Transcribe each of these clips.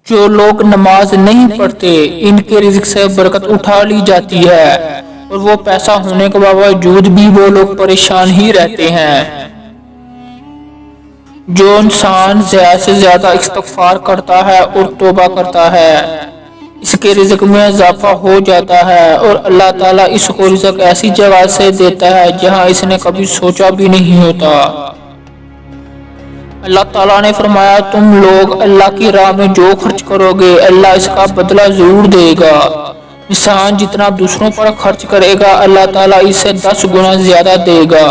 جو لوگ نماز نہیں پڑھتے ان کے رزق سے برکت اٹھا لی جاتی ہے اور وہ پیسہ ہونے کے باوجود بھی وہ لوگ پریشان ہی رہتے ہیں۔ جو انسان زیادہ سے زیادہ استغفار کرتا ہے اور توبہ کرتا ہے اس کے رزق میں اضافہ ہو جاتا ہے اور اللہ تعالیٰ اس کو رزق ایسی جگہ سے دیتا ہے جہاں اس نے کبھی سوچا بھی نہیں ہوتا۔ اللہ تعالیٰ نے فرمایا تم لوگ اللہ کی راہ میں جو خرچ کرو گے اللہ اس کا بدلہ ضرور دے گا۔ انسان جتنا دوسروں پر خرچ کرے گا اللہ تعالیٰ اس سے 10 گنا زیادہ دے گا۔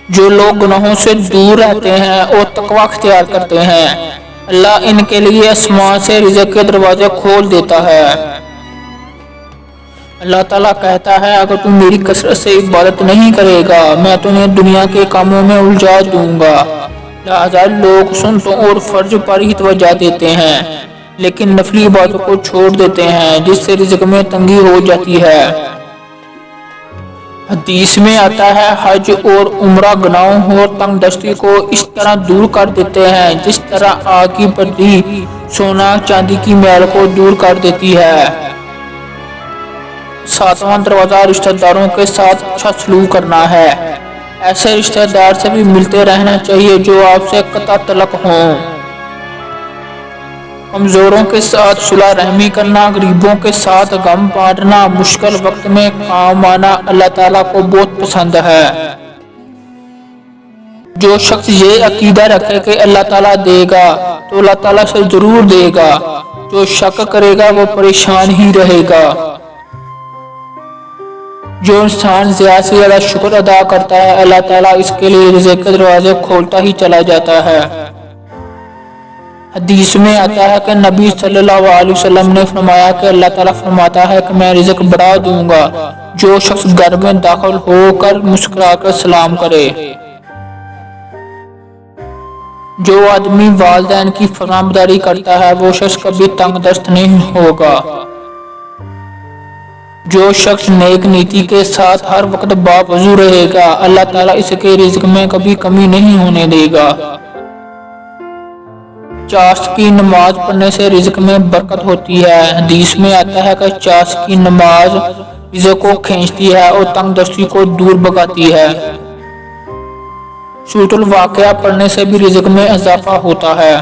جو لوگ گناہوں سے دور رہتے ہیں اور تقوی اختیار کرتے ہیں اللہ ان کے لیے آسمان سے رزق کے دروازے کھول دیتا ہے۔ اللہ تعالیٰ کہتا ہے اگر تم میری کثرت سے عبادت نہیں کرے گا میں تمہیں دنیا کے کاموں میں الجھا دوں گا۔ لہذا لوگ سنتوں اور فرض پر ہی توجہ دیتے ہیں لیکن نفلی عبادتوں کو چھوڑ دیتے ہیں جس سے رزق میں تنگی ہو جاتی ہے۔ حدیث میں آتا ہے حج اور عمرہ گناہوں اور تنگ دستی کو اس طرح دور کر دیتے ہیں جس طرح آگ کی بتی سونا چاندی کی میل کو دور کر دیتی ہے۔ 7واں دروازہ رشتہ داروں کے ساتھ اچھا سلوک کرنا ہے۔ ایسے رشتہ دار سے بھی ملتے رہنا چاہیے جو آپ سے قطع تعلق ہوں۔ کمزوروں کے ساتھ صلح رحمی کرنا، غریبوں کے ساتھ غم بانٹنا، مشکل وقت میں کام آنا اللہ تعالیٰ کو بہت پسند ہے۔ جو شخص یہ عقیدہ رکھے کہ اللہ تعالیٰ دے گا تو اللہ تعالیٰ سے ضرور دے گا، جو شک کرے گا وہ پریشان ہی رہے گا۔ جو انسان زیادہ سے زیادہ شکر ادا کرتا ہے اللہ تعالیٰ اس کے لیے رزق کے دروازے کھولتا ہی چلا جاتا ہے۔ حدیث میں آتا ہے کہ نبی صلی اللہ علیہ وسلم نے فرمایا کہ اللہ تعالیٰ فرماتا ہے کہ میں رزق بڑھا دوں گا جو شخص گھر میں داخل ہو کر مسکرا کر سلام کرے۔ جو آدمی والدین کی فرمانبرداری کرتا ہے وہ شخص کبھی تنگ دست نہیں ہوگا۔ جو شخص نیک نیتی کے ساتھ ہر وقت باوضو رہے گا اللہ تعالیٰ اس کے رزق میں کبھی کمی نہیں ہونے دے گا۔ چاش کی نماز پڑھنے سے رزق میں برکت ہوتی ہے۔ حدیث میں آتا ہے کہ چاش کی نماز رزق کو کھینچتی ہے اور تنگ دستی کو دور بھگاتی ہے۔ سورۃ الواقعہ پڑھنے سے بھی رزق میں اضافہ ہوتا ہے۔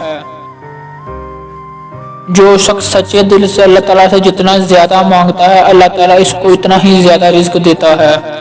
جو شخص سچے دل سے اللہ تعالیٰ سے جتنا زیادہ مانگتا ہے اللہ تعالیٰ اس کو اتنا ہی زیادہ رزق دیتا ہے۔